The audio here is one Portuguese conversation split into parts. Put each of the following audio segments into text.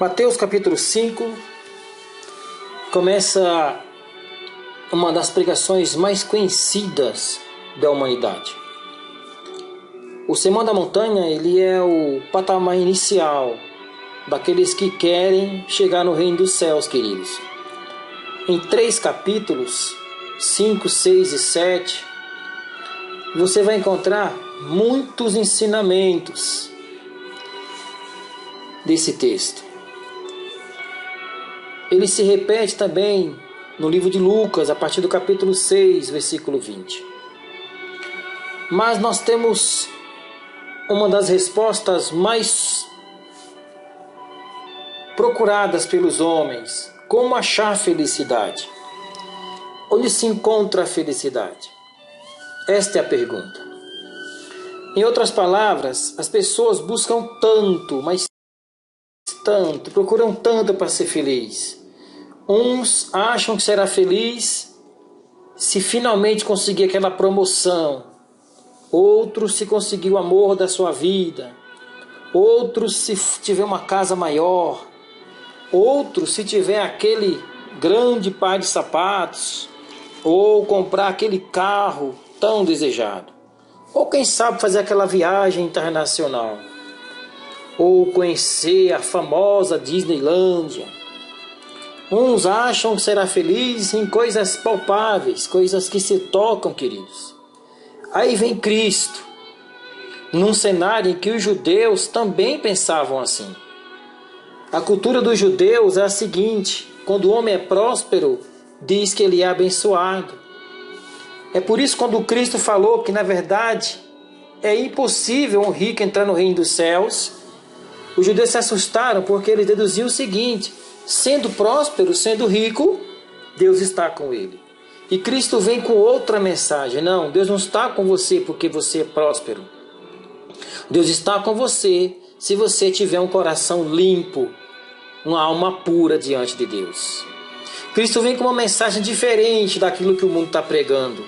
Mateus capítulo 5 começa uma das pregações mais conhecidas da humanidade. O Sermão da Montanha, ele é o patamar inicial daqueles que querem chegar no reino dos céus, queridos. Em 3 capítulos, 5, 6 e 7, você vai encontrar muitos ensinamentos desse texto. Ele se repete também no livro de Lucas, a partir do capítulo 6, versículo 20. Mas nós temos uma das respostas mais procuradas pelos homens: como achar felicidade? Onde se encontra a felicidade? Esta é a pergunta. Em outras palavras, as pessoas buscam tanto, mas tanto, procuram tanto para ser feliz. Uns acham que será feliz se finalmente conseguir aquela promoção. Outros se conseguir o amor da sua vida. Outros se tiver uma casa maior. Outros se tiver aquele grande par de sapatos. Ou comprar aquele carro tão desejado. Ou quem sabe fazer aquela viagem internacional. Ou conhecer a famosa Disneylândia. Uns acham que será feliz em coisas palpáveis, coisas que se tocam, queridos. Aí vem Cristo, num cenário em que os judeus também pensavam assim. A cultura dos judeus é a seguinte: quando o homem é próspero, diz que ele é abençoado. É por isso quando Cristo falou que, na verdade, é impossível um rico entrar no reino dos céus, os judeus se assustaram porque eles deduziam o seguinte: sendo próspero, sendo rico, Deus está com ele. E Cristo vem com outra mensagem: não, Deus não está com você porque você é próspero. Deus está com você se você tiver um coração limpo, uma alma pura diante de Deus. Cristo vem com uma mensagem diferente daquilo que o mundo está pregando.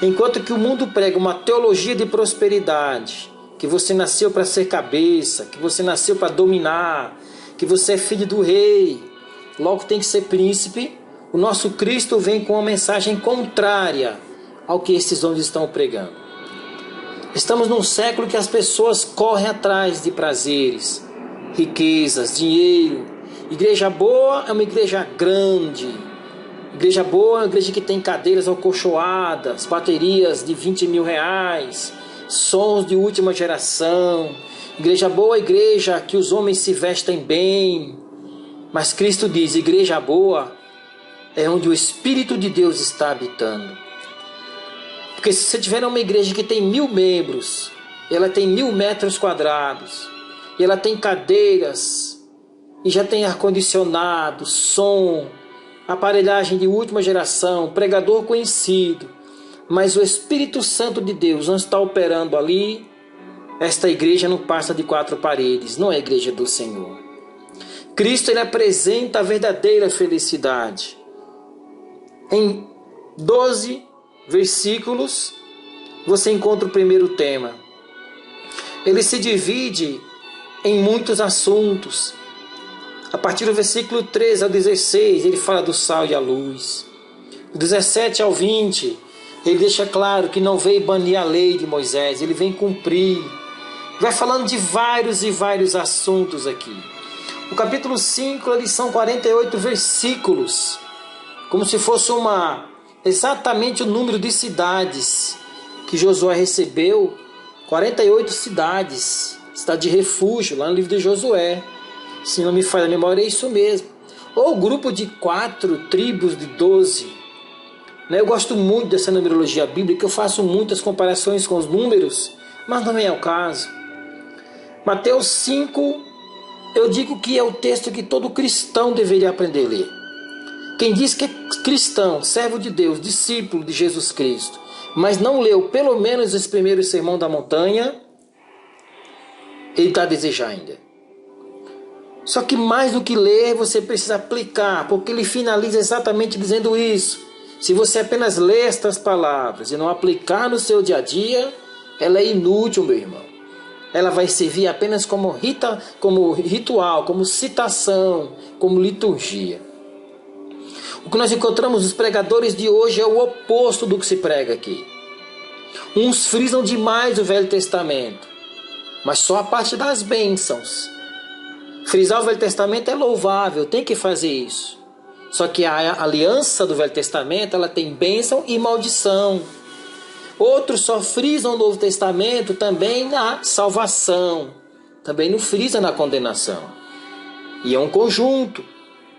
Enquanto que o mundo prega uma teologia de prosperidade, que você nasceu para ser cabeça, que você nasceu para dominar, que você é filho do rei, logo tem que ser príncipe, o nosso Cristo vem com uma mensagem contrária ao que esses homens estão pregando. Estamos num século que as pessoas correm atrás de prazeres, riquezas, dinheiro. Igreja boa é uma igreja grande. Igreja boa é uma igreja que tem cadeiras acolchoadas, baterias de 20 mil reais, sons de última geração. Igreja boa é igreja que os homens se vestem bem. Mas Cristo diz: igreja boa é onde o Espírito de Deus está habitando. Porque se você tiver uma igreja que tem 1000 membros, ela tem 1000 metros quadrados, e ela tem cadeiras, e já tem ar-condicionado, som, aparelhagem de última geração, pregador conhecido, mas o Espírito Santo de Deus não está operando ali, esta igreja não passa de 4 paredes, não é a igreja do Senhor. Cristo, ele apresenta a verdadeira felicidade. Em 12 versículos, você encontra o primeiro tema. Ele se divide em muitos assuntos. A partir do versículo 13 ao 16, ele fala do sal e a luz. Do 17 ao 20, ele deixa claro que não veio banir a lei de Moisés, ele vem cumprir. Vai falando de vários e vários assuntos aqui. O capítulo 5, eles são 48 versículos, como se fosse exatamente o número de cidades que Josué recebeu. 48 cidades, cidade de refúgio, lá no livro de Josué. Se não me falha a memória, é isso mesmo. Ou grupo de 4 tribos de 12. Eu gosto muito dessa numerologia bíblica, eu faço muitas comparações com os números, mas não é o caso. Mateus 5, eu digo que é o texto que todo cristão deveria aprender a ler. Quem diz que é cristão, servo de Deus, discípulo de Jesus Cristo, mas não leu pelo menos esse primeiro sermão da montanha, ele está a desejar ainda. Só que mais do que ler, você precisa aplicar, porque ele finaliza exatamente dizendo isso. Se você apenas ler estas palavras e não aplicar no seu dia a dia, ela é inútil, meu irmão. ela vai servir apenas como ritual, como citação, como liturgia. O que nós encontramos nos pregadores de hoje é o oposto do que se prega aqui. Uns frisam demais o Velho Testamento, mas só a parte das bênçãos. Frisar o Velho Testamento é louvável, tem que fazer isso. Só que a aliança do Velho Testamento, ela tem bênção e maldição. Outros só frisam o Novo Testamento também na salvação, também não frisa na condenação. E é um conjunto.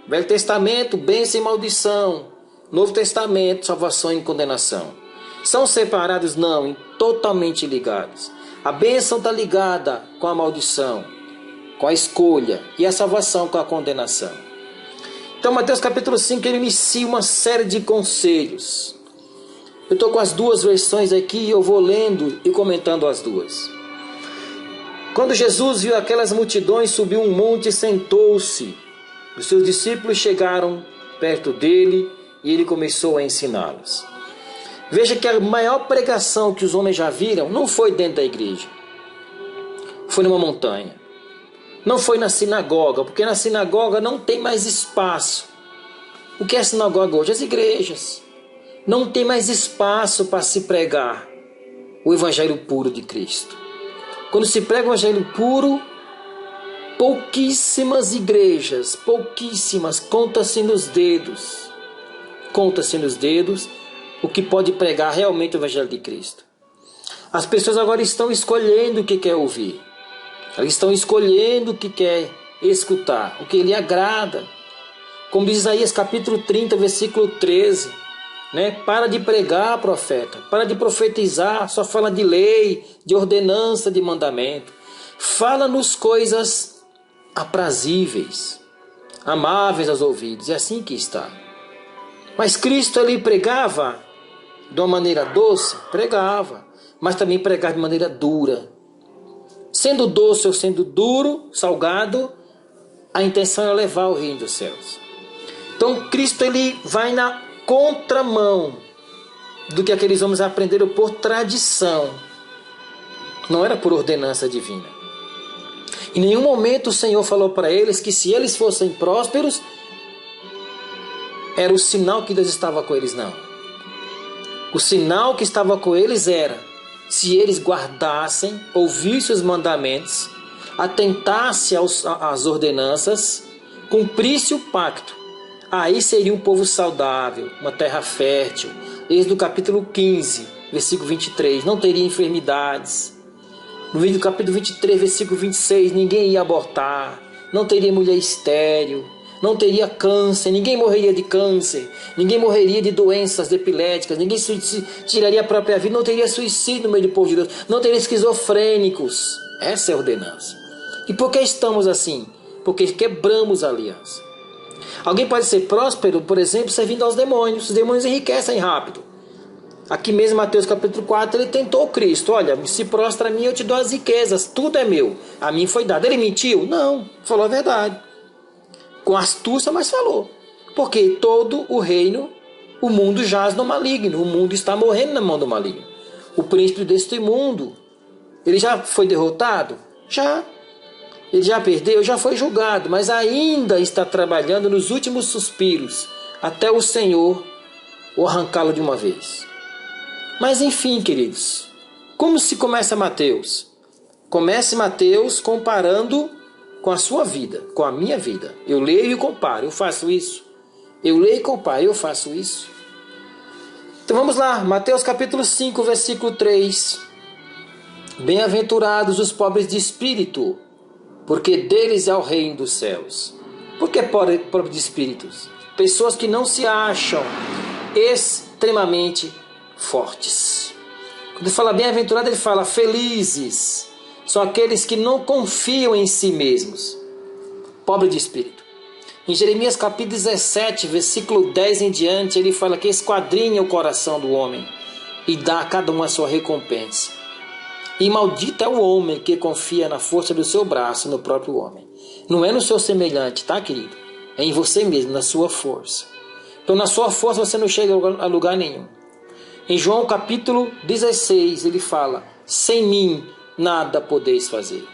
Velho Testamento, bênção e maldição. Novo Testamento, salvação e condenação. São separados? Não, totalmente ligados. A bênção está ligada com a maldição, com a escolha, e a salvação com a condenação. Então, Mateus capítulo 5, ele inicia uma série de conselhos. Eu estou com as duas versões aqui e eu vou lendo e comentando as duas. Quando Jesus viu aquelas multidões, subiu um monte e sentou-se. Os seus discípulos chegaram perto dele e ele começou a ensiná-los. Veja que a maior pregação que os homens já viram não foi dentro da igreja. Foi numa montanha. Não foi na sinagoga, porque na sinagoga não tem mais espaço. O que é sinagoga hoje? As igrejas. Não tem mais espaço para se pregar o evangelho puro de Cristo. Quando se prega o evangelho puro, pouquíssimas igrejas, pouquíssimas, conta-se nos dedos. Conta-se nos dedos o que pode pregar realmente o evangelho de Cristo. As pessoas agora estão escolhendo o que quer ouvir. Elas estão escolhendo o que quer escutar, o que lhe agrada. Como diz Isaías capítulo 30, versículo 13. Para de pregar, profeta. Para de profetizar. Só fala de lei, de ordenança, de mandamento. Fala-nos coisas aprazíveis, amáveis aos ouvidos. É assim que está. Mas Cristo ali pregava de uma maneira doce? Pregava. Mas também pregava de maneira dura. Sendo doce ou sendo duro, salgado, a intenção é levar o reino dos céus. Então Cristo ele vai na contramão do que aqueles homens aprenderam por tradição. Não era por ordenança divina. Em nenhum momento o Senhor falou para eles que se eles fossem prósperos, era o sinal que Deus estava com eles, não. O sinal que estava com eles era se eles guardassem, ouvissem os mandamentos, atentassem às ordenanças, cumprissem o pacto. Aí seria um povo saudável, uma terra fértil. Êxodo capítulo 15, versículo 23. Não teria enfermidades. No vídeo do capítulo 23, versículo 26, ninguém ia abortar. Não teria mulher estéril. Não teria câncer, ninguém morreria de câncer, ninguém morreria de doenças epiléticas, ninguém tiraria a própria vida, não teria suicídio no meio do povo de Deus, não teria esquizofrênicos. Essa é a ordenança. E por que estamos assim? Porque quebramos a aliança. Alguém pode ser próspero, por exemplo, servindo aos demônios. Os demônios enriquecem rápido. Aqui mesmo, Mateus capítulo 4, ele tentou Cristo. Olha, se prostra a mim, eu te dou as riquezas, tudo é meu. A mim foi dado. Ele mentiu? Não, falou a verdade. Com astúcia, mas falou. Porque todo o reino, o mundo jaz no maligno. O mundo está morrendo na mão do maligno. O príncipe deste mundo, ele já foi derrotado? Já. Ele já perdeu? Já foi julgado. Mas ainda está trabalhando nos últimos suspiros. Até o Senhor o arrancá-lo de uma vez. Mas enfim, queridos. Como se começa Mateus? Comece Mateus comparando com a sua vida, com a minha vida. Eu leio e comparo, eu faço isso. Eu leio e comparo, eu faço isso. Então vamos lá, Mateus capítulo 5, versículo 3. Bem-aventurados os pobres de espírito, porque deles é o reino dos céus. Por que pobre de espíritos? Pessoas que não se acham extremamente fortes. Quando ele fala bem-aventurado, ele fala felizes. São aqueles que não confiam em si mesmos. Pobre de espírito. Em Jeremias capítulo 17, versículo 10 em diante, ele fala que esquadrinha o coração do homem e dá a cada um a sua recompensa. E maldito é o homem que confia na força do seu braço, no próprio homem. Não é no seu semelhante, tá, querido? É em você mesmo, na sua força. Então, na sua força você não chega a lugar nenhum. Em João capítulo 16, ele fala: sem mim nada podeis fazer.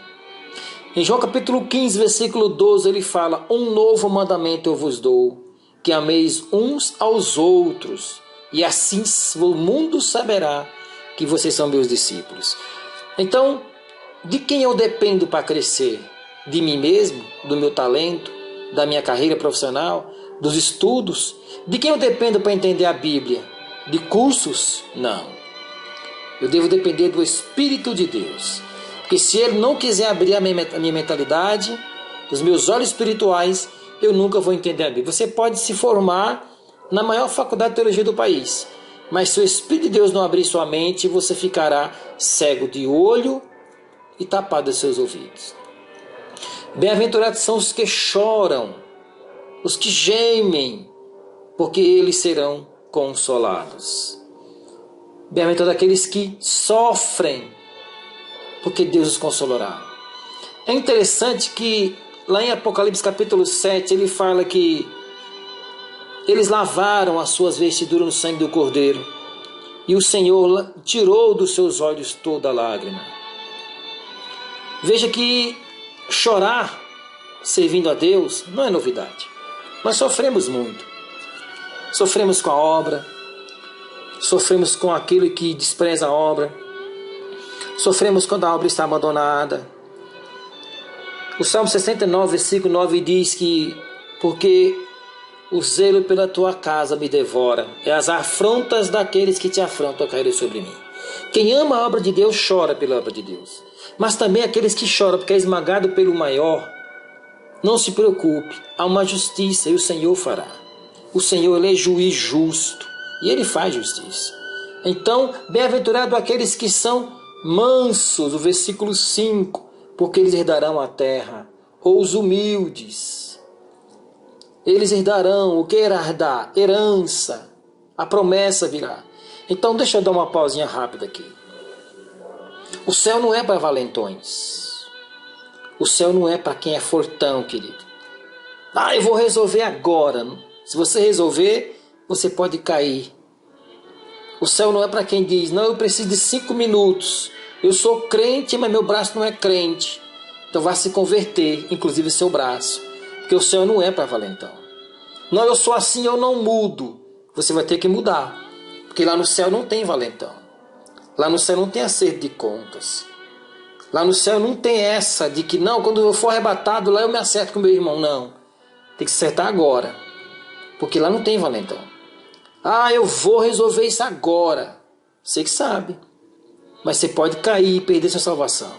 Em João capítulo 15, versículo 12, ele fala: um novo mandamento eu vos dou, que ameis uns aos outros, e assim o mundo saberá que vocês são meus discípulos. Então, de quem eu dependo para crescer? De mim mesmo? Do meu talento? Da minha carreira profissional? Dos estudos? De quem eu dependo para entender a Bíblia? De cursos? Não. Eu devo depender do Espírito de Deus. Porque se Ele não quiser abrir a minha mentalidade, os meus olhos espirituais, eu nunca vou entender a Bíblia. Você pode se formar na maior faculdade de teologia do país, mas se o Espírito de Deus não abrir sua mente, você ficará cego de olho e tapado os seus ouvidos. Bem-aventurados são os que choram, os que gemem, porque eles serão consolados. Bem-aventurados aqueles que sofrem, porque Deus os consolará. É interessante que lá em Apocalipse capítulo 7, ele fala que eles lavaram as suas vestiduras no sangue do Cordeiro, e o Senhor tirou dos seus olhos toda lágrima. Veja que chorar servindo a Deus não é novidade. Nós sofremos muito. Sofremos com a obra, sofremos com aquele que despreza a obra, sofremos quando a obra está abandonada. O Salmo 69, versículo 9 diz que porque o zelo pela tua casa me devora, e as afrontas daqueles que te afrontam caírem sobre mim. Quem ama a obra de Deus chora pela obra de Deus. Mas também aqueles que choram porque é esmagado pelo maior, não se preocupe, há uma justiça e o Senhor fará. O Senhor, Ele é juiz justo e Ele faz justiça. Então, bem-aventurado aqueles que são mansos, o versículo 5, porque eles herdarão a terra. Ou os humildes, eles herdarão. O que herdar? Herança. A promessa virá. Então deixa eu dar uma pausinha rápida aqui. O céu não é para valentões. O céu não é para quem é fortão, querido. Eu vou resolver agora. Se você resolver, você pode cair. O céu não é para quem diz: não, eu preciso de 5 minutos. Eu sou crente, mas meu braço não é crente. Então vá se converter, inclusive seu braço. Porque o céu não é para valentão. Não, eu sou assim, eu não mudo. Você vai ter que mudar. Porque lá no céu não tem valentão. Lá no céu não tem acerto de contas. Lá no céu não tem essa de que, não, quando eu for arrebatado, lá eu me acerto com meu irmão. Não. Tem que acertar agora. Porque lá não tem valentão. Eu vou resolver isso agora. Você que sabe. Mas você pode cair e perder sua salvação.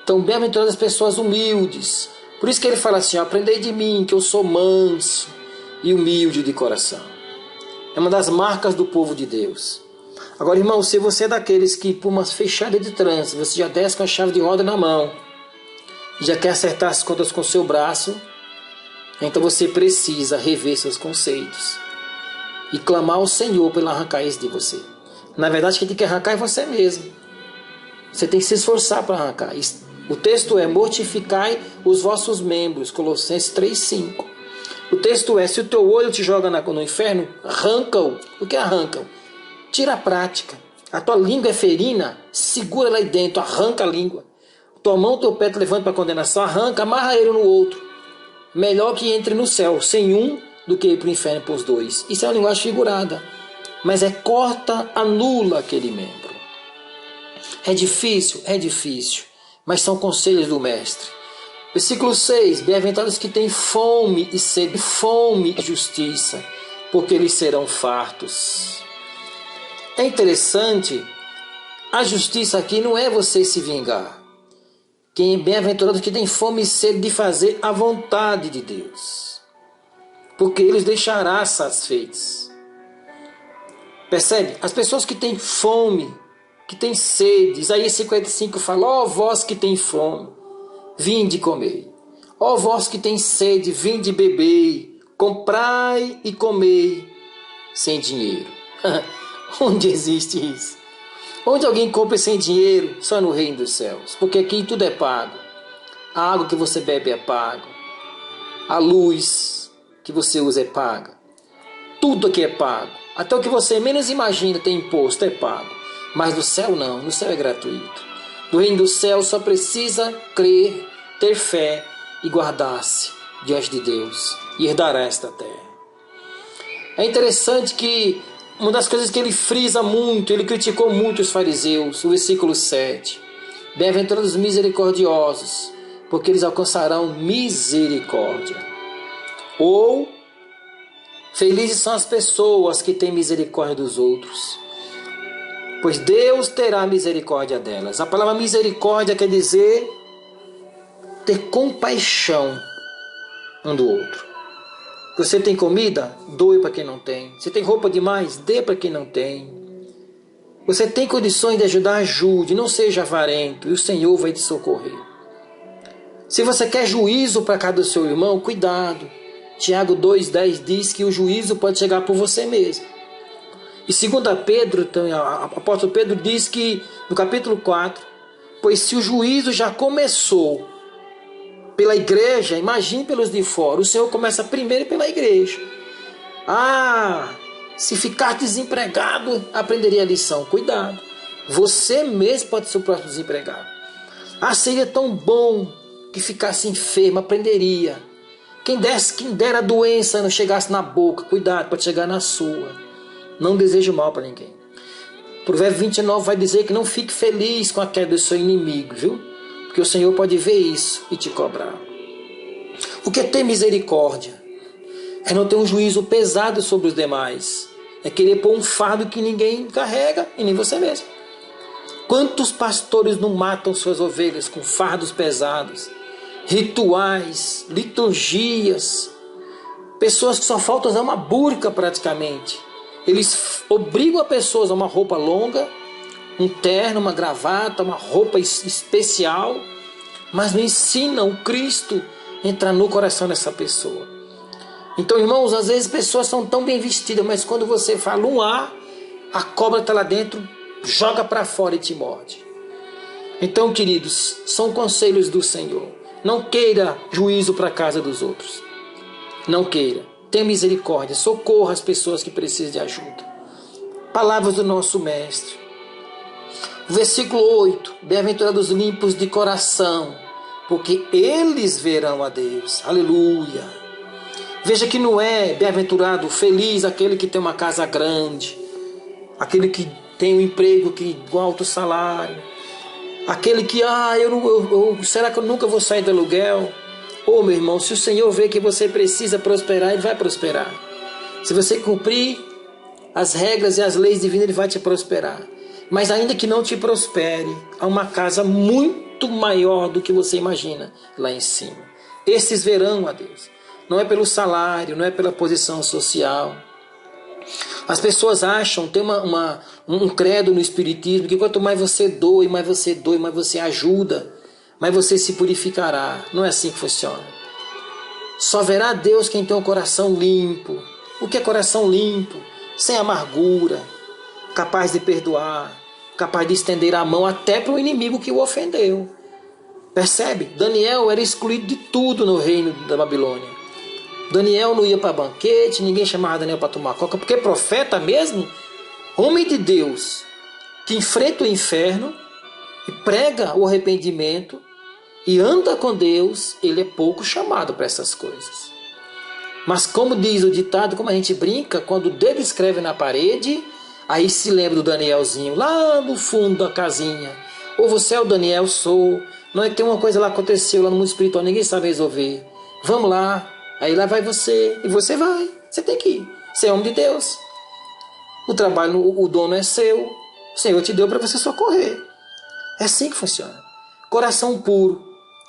Então, bem-aventuradas as pessoas humildes. Por isso que ele fala assim: aprendei de mim, que eu sou manso e humilde de coração. É uma das marcas do povo de Deus. Agora, irmão, se você é daqueles que, por uma fechada de trânsito, você já desce com a chave de roda na mão, já quer acertar as contas com o seu braço, então você precisa rever seus conceitos e clamar ao Senhor para arrancar isso de você. Na verdade, quem tem que arrancar é você mesmo. Você tem que se esforçar para arrancar. O texto é: mortificai os vossos membros, Colossenses 3,5. O texto é: se o teu olho te joga no inferno, arranca-o. O que arranca-o? Tira a prática. A tua língua é ferina, segura lá dentro, arranca a língua. Tua mão, teu pé te levanta para a condenação, arranca, amarra ele no outro. Melhor que entre no céu sem um do que ir para o inferno por os dois. Isso é uma linguagem figurada. Mas corta, anula aquele membro. É difícil, mas são conselhos do Mestre. Versículo 6: bem-aventurados que têm fome e sede, fome e justiça, porque eles serão fartos. É interessante, a justiça aqui não é você se vingar. Quem é bem-aventurado que tem fome e sede de fazer a vontade de Deus, porque eles deixará satisfeitos. Percebe? As pessoas que têm fome, que têm sede, Isaías 55 fala: ó vós que têm fome, vinde comer. Ó vós que têm sede, vinde beber. Comprai e comei sem dinheiro. Onde existe isso? Onde alguém compra sem dinheiro? Só no reino dos céus. Porque aqui tudo é pago. A água que você bebe é pago. A luz que você usa é paga. Tudo aqui é pago. Até o que você menos imagina tem imposto, é pago. Mas no céu não, no céu é gratuito. do reino do céu só precisa crer, ter fé e guardar-se diante de Deus e herdará esta terra. É interessante que uma das coisas que ele frisa muito, ele criticou muito os fariseus, o versículo 7. Bem-aventurados os misericordiosos, porque eles alcançarão misericórdia. Ou, felizes são as pessoas que têm misericórdia dos outros, pois Deus terá misericórdia delas. A palavra misericórdia quer dizer ter compaixão um do outro. Você tem comida? Doe para quem não tem. Você tem roupa demais? Dê para quem não tem. Você tem condições de ajudar? Ajude. Não seja avarento e o Senhor vai te socorrer. Se você quer juízo para cada do seu irmão, cuidado. Tiago 2,10 diz que o juízo pode chegar por você mesmo. E 2 Pedro, o apóstolo Pedro diz que no capítulo 4, pois se o juízo já começou pela igreja, imagine pelos de fora. O Senhor começa primeiro pela igreja. Se ficar desempregado, aprenderia a lição. Cuidado. Você mesmo pode ser o próximo desempregado. Seria tão bom que ficasse enfermo, aprenderia. Quem dera a doença não chegasse na boca. Cuidado, pode chegar na sua. Não desejo mal para ninguém. Provérbio 29 vai dizer que não fique feliz com a queda do seu inimigo, viu? Porque o Senhor pode ver isso e te cobrar. O que é ter misericórdia? É não ter um juízo pesado sobre os demais. É querer pôr um fardo que ninguém carrega e nem você mesmo. Quantos pastores não matam suas ovelhas com fardos pesados? Rituais, liturgias. Pessoas que só faltam usar uma burca praticamente. Eles obrigam a pessoas a uma roupa longa, um terno, uma gravata, uma roupa especial, mas não ensinam o Cristo a entrar no coração dessa pessoa. Então, irmãos, às vezes pessoas são tão bem vestidas, mas quando você fala um A, a cobra está lá dentro, joga para fora e te morde. Então, queridos, são conselhos do Senhor. Não queira juízo para a casa dos outros. Não queira. Tenha misericórdia. Socorra as pessoas que precisam de ajuda. Palavras do nosso Mestre. Versículo 8. Bem-aventurados os limpos de coração, porque eles verão a Deus. Aleluia. Veja que não é bem-aventurado, feliz aquele que tem uma casa grande, aquele que tem um emprego com alto salário, aquele que, será que eu nunca vou sair do aluguel? Meu irmão, se o Senhor vê que você precisa prosperar, Ele vai prosperar. Se você cumprir as regras e as leis divinas, Ele vai te prosperar. Mas ainda que não te prospere, há uma casa muito maior do que você imagina lá em cima. Esses verão a Deus. Não é pelo salário, não é pela posição social. As pessoas acham, tem um credo no espiritismo, que quanto mais você doe, mais você ajuda, mais você se purificará. Não é assim que funciona. Só verá Deus quem tem um coração limpo. O que é coração limpo? Sem amargura, capaz de perdoar, capaz de estender a mão até para o inimigo que o ofendeu. Percebe? Daniel era excluído de tudo no reino da Babilônia. Daniel não ia para banquete, ninguém chamava Daniel para tomar coca, porque profeta mesmo, homem de Deus, que enfrenta o inferno e prega o arrependimento e anda com Deus, ele é pouco chamado para essas coisas. Mas como diz o ditado, como a gente brinca, quando o dedo escreve na parede, aí se lembra do Danielzinho, lá no fundo da casinha. Ou você é o Daniel, sou. Não é que tem uma coisa lá aconteceu lá no mundo espiritual, ninguém sabe resolver. Vamos lá. Aí lá vai você, e você vai. Você tem que ir. Você é homem de Deus. O trabalho, o dono é seu. O Senhor te deu para você socorrer. É assim que funciona. Coração puro,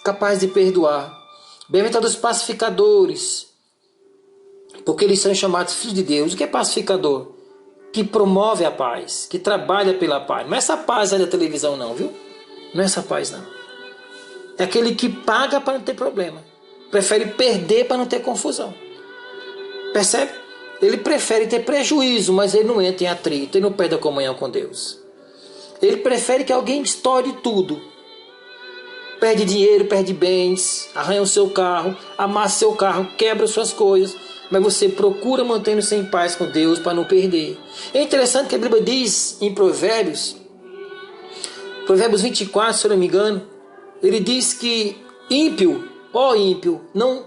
capaz de perdoar. Bem-aventurados os pacificadores, porque eles são chamados filhos de Deus. O que é pacificador? Que promove a paz, que trabalha pela paz. Não é essa paz aí da televisão não, viu? Não é essa paz não. É aquele que paga para não ter problema. Prefere perder para não ter confusão. Percebe? Ele prefere ter prejuízo, mas ele não entra em atrito, ele não perde a comunhão com Deus. Ele prefere que alguém estoure tudo. Perde dinheiro, perde bens, arranha o seu carro, amassa seu carro, quebra suas coisas, mas você procura manter-se em paz com Deus para não perder. É interessante que a Bíblia diz em Provérbios, Provérbios 24, se eu não me engano, ele diz que ímpio, ó ímpio, não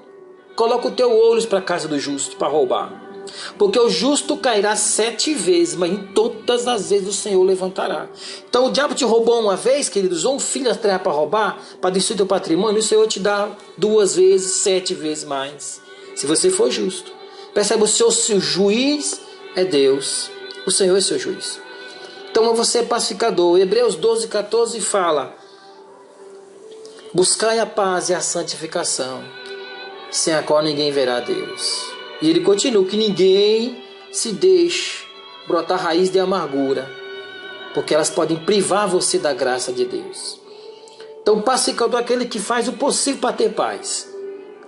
coloca o teu olho para a casa do justo, para roubar. Porque o justo cairá 7 vezes, mas em todas as vezes o Senhor levantará. Então o diabo te roubou uma vez, queridos, usou um filho da terra para roubar, para destruir teu patrimônio, o Senhor te dá 2 vezes, 7 vezes mais, se você for justo. Percebe, o seu juiz é Deus, o Senhor é seu juiz. Então você é pacificador. Hebreus 12, 14 fala: buscai a paz e a santificação, sem a qual ninguém verá Deus. E ele continua: que ninguém se deixe brotar raiz de amargura, porque elas podem privar você da graça de Deus. Então o pacificador é aquele que faz o possível para ter paz.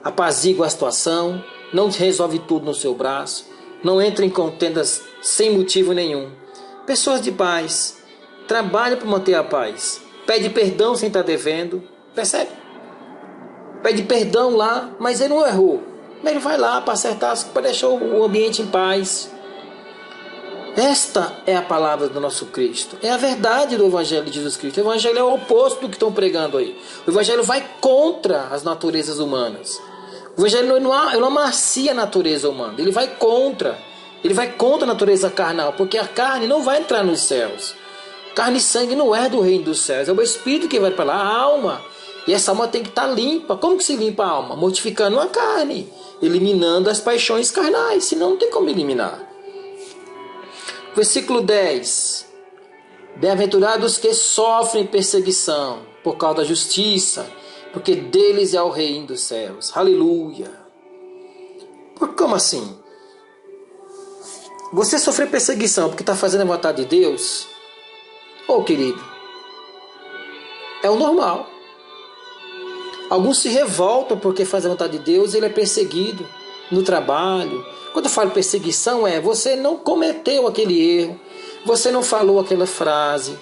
Apazigua a situação, não resolve tudo no seu braço, não entra em contendas sem motivo nenhum. Pessoas de paz trabalham para manter a paz. Pede perdão sem estar devendo. Percebe? Pede perdão lá, mas ele não errou. Mas ele vai lá para acertar, para deixar o ambiente em paz. Esta é a palavra do nosso Cristo. É a verdade do Evangelho de Jesus Cristo. O Evangelho é o oposto do que estão pregando aí. O Evangelho vai contra as naturezas humanas. O Evangelho não amacia a natureza humana. Ele vai contra. Ele vai contra a natureza carnal, porque a carne não vai entrar nos céus. Carne e sangue não é do reino dos céus, é o Espírito que vai para lá, a alma. E essa alma tem que estar limpa. Como que se limpa a alma? Mortificando a carne, eliminando as paixões carnais, senão não tem como eliminar. Versículo 10. Bem-aventurados que sofrem perseguição por causa da justiça, porque deles é o reino dos céus. Aleluia. Como assim? Você sofrer perseguição porque está fazendo a vontade de Deus, querido, é o normal. Alguns se revoltam porque fazem a vontade de Deus, ele é perseguido no trabalho. Quando eu falo perseguição, você não cometeu aquele erro, você não falou aquela frase,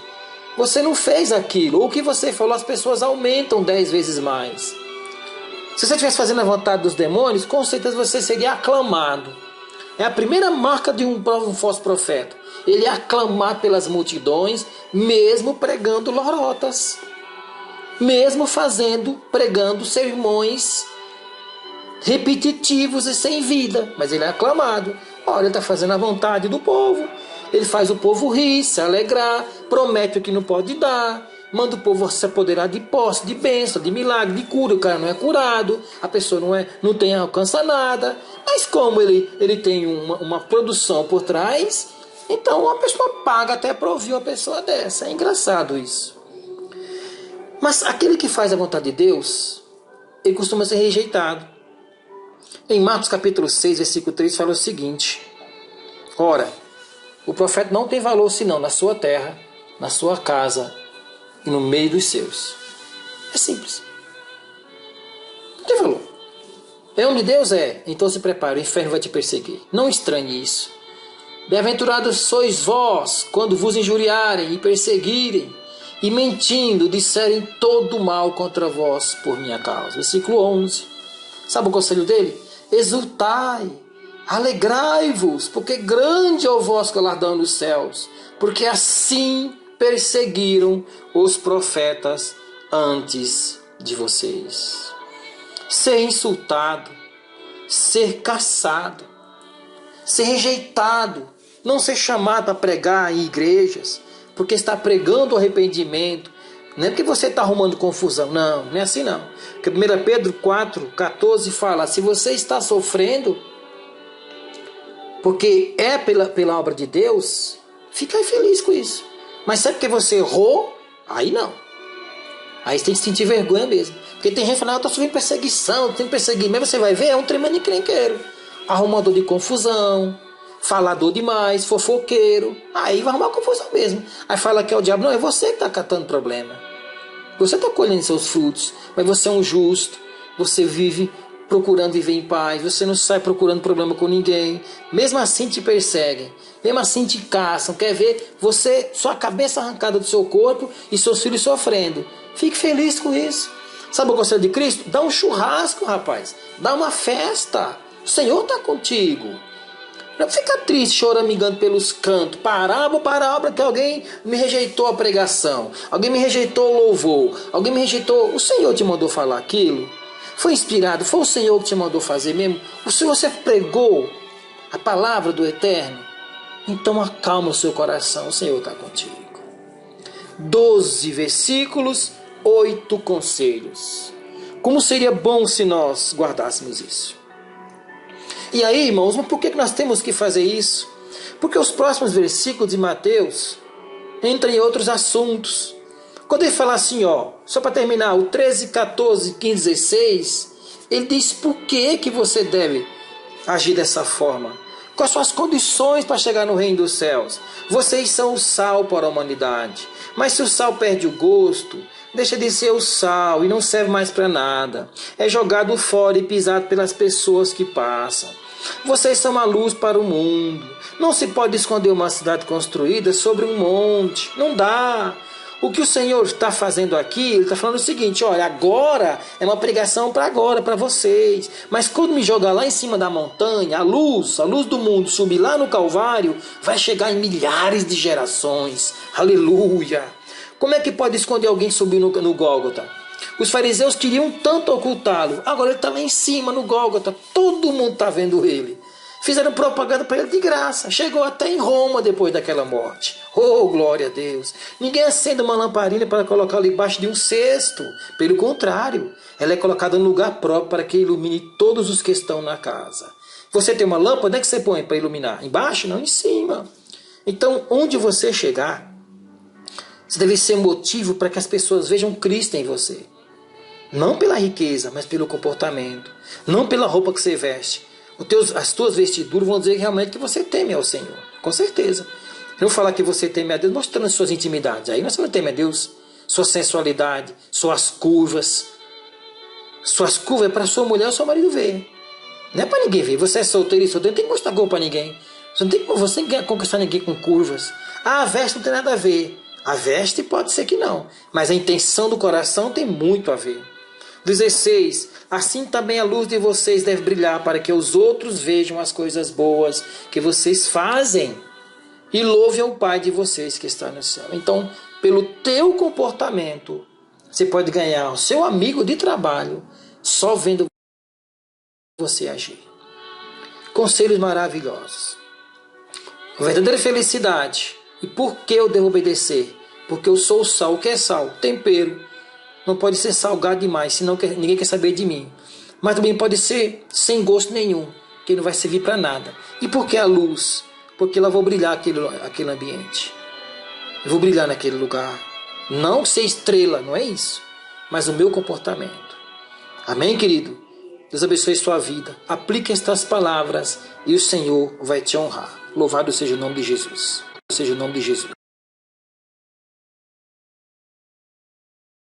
você não fez aquilo, ou o que você falou, as pessoas aumentam 10 vezes mais. Se você estivesse fazendo a vontade dos demônios, com certeza você seria aclamado. É a primeira marca de um falso profeta. Ele é aclamado pelas multidões, mesmo pregando lorotas, mesmo pregando sermões repetitivos e sem vida, mas ele é aclamado. Olha, ele está fazendo a vontade do povo, ele faz o povo rir, se alegrar, promete o que não pode dar, manda o povo se apoderar de posse, de bênção, de milagre, de cura. O cara não é curado, a pessoa não alcança nada, mas como ele tem uma produção por trás, então a pessoa paga até para ouvir uma pessoa dessa. É engraçado isso. Mas aquele que faz a vontade de Deus, ele costuma ser rejeitado. Em Marcos capítulo 6, versículo 3, fala o seguinte: ora, o profeta não tem valor senão na sua terra, na sua casa e no meio dos seus. É simples. Não tem valor. É homem de Deus? É. Então se prepare, o inferno vai te perseguir. Não estranhe isso. Bem-aventurados sois vós, quando vos injuriarem e perseguirem, e mentindo, disserem todo mal contra vós por minha causa. Versículo 11. Sabe o conselho dele? Exultai, alegrai-vos, porque grande é o vosso galardão nos céus, porque assim perseguiram os profetas antes de vocês. Ser insultado, ser caçado, ser rejeitado, não ser chamado para pregar em igrejas, porque está pregando o arrependimento. Não é porque você está arrumando confusão, não é assim não. Porque 1 Pedro 4, 14 fala: se você está sofrendo, porque é pela obra de Deus, fica feliz com isso. Mas se é porque você errou, aí não. Aí você tem que sentir vergonha mesmo. Porque tem gente que fala: eu estou sofrendo perseguição, tem que perseguir. Mas você vai ver, é um tremendo encrenqueiro, arrumador de confusão, falador demais, fofoqueiro. Aí vai arrumar confusão mesmo. Aí fala que é o diabo. Não, é você que está catando problema. Você está colhendo seus frutos, mas você é um justo. Você vive procurando viver em paz. Você não sai procurando problema com ninguém. Mesmo assim te perseguem. Mesmo assim te caçam. Quer ver sua cabeça arrancada do seu corpo e seus filhos sofrendo. Fique feliz com isso. Sabe o conselho de Cristo? Dá um churrasco, rapaz. Dá uma festa. O Senhor está contigo. Não fica triste, choramingando pelos cantos. Vou parar a obra que alguém me rejeitou a pregação. Alguém me rejeitou o louvor. Alguém me rejeitou. O Senhor te mandou falar aquilo? Foi inspirado? Foi o Senhor que te mandou fazer mesmo? O Senhor, você pregou a palavra do Eterno? Então acalma o seu coração, o Senhor está contigo. 12 versículos, 8 conselhos. Como seria bom se nós guardássemos isso? E aí, irmãos, mas por que nós temos que fazer isso? Porque os próximos versículos de Mateus entram em outros assuntos. Quando ele fala assim, só para terminar, o 13, 14, 15, 16, ele diz por que você deve agir dessa forma. Quais são as condições para chegar no reino dos céus? Vocês são o sal para a humanidade. Mas se o sal perde o gosto, deixa de ser o sal e não serve mais para nada. É jogado fora e pisado pelas pessoas que passam. Vocês são a luz para o mundo. Não se pode esconder uma cidade construída sobre um monte. Não dá. O que o Senhor está fazendo aqui, Ele está falando o seguinte, olha, agora é uma pregação para agora, para vocês. Mas quando me jogar lá em cima da montanha, a luz do mundo subir lá no Calvário, vai chegar em milhares de gerações. Aleluia! Como é que pode esconder alguém subir no Gólgota? Os fariseus queriam tanto ocultá-lo. Agora ele está lá em cima, no Gólgota. Todo mundo está vendo ele. Fizeram propaganda para ele de graça. Chegou até em Roma depois daquela morte. Oh, glória a Deus. Ninguém acende uma lamparina para colocar ali embaixo de um cesto. Pelo contrário, ela é colocada no lugar próprio para que ilumine todos os que estão na casa. Você tem uma lâmpada, onde é que você põe para iluminar? Embaixo? Não, em cima. Então, onde você chegar, você deve ser motivo para que as pessoas vejam Cristo em você. Não pela riqueza, mas pelo comportamento. Não pela roupa que você veste. As tuas vestiduras vão dizer realmente que você teme ao Senhor. Com certeza. Eu vou falar que você teme a Deus mostrando as suas intimidades. Aí você não teme a Deus. Sua sensualidade, suas curvas. Suas curvas é para sua mulher ou seu marido ver. Não é para ninguém ver. Você é solteiro e solteiro, não tem que mostrar cor para ninguém. Você não tem que conquistar ninguém com curvas. A veste não tem nada a ver. A veste pode ser que não. Mas a intenção do coração tem muito a ver. 16. Assim também a luz de vocês deve brilhar para que os outros vejam as coisas boas que vocês fazem e louvem o Pai de vocês que está no céu. Então, pelo teu comportamento, você pode ganhar o seu amigo de trabalho só vendo você agir. Conselhos maravilhosos. A verdadeira felicidade. E por que eu devo obedecer? Porque eu sou o sal. O que é sal? Tempero. Não pode ser salgado demais, senão ninguém quer saber de mim. Mas também pode ser sem gosto nenhum, que não vai servir para nada. E por que a luz? Porque lá vou brilhar aquele ambiente. Eu vou brilhar naquele lugar. Não ser estrela, não é isso. Mas o meu comportamento. Amém, querido? Deus abençoe sua vida. Aplique estas palavras e o Senhor vai te honrar. Louvado seja o nome de Jesus. Seja o nome de Jesus.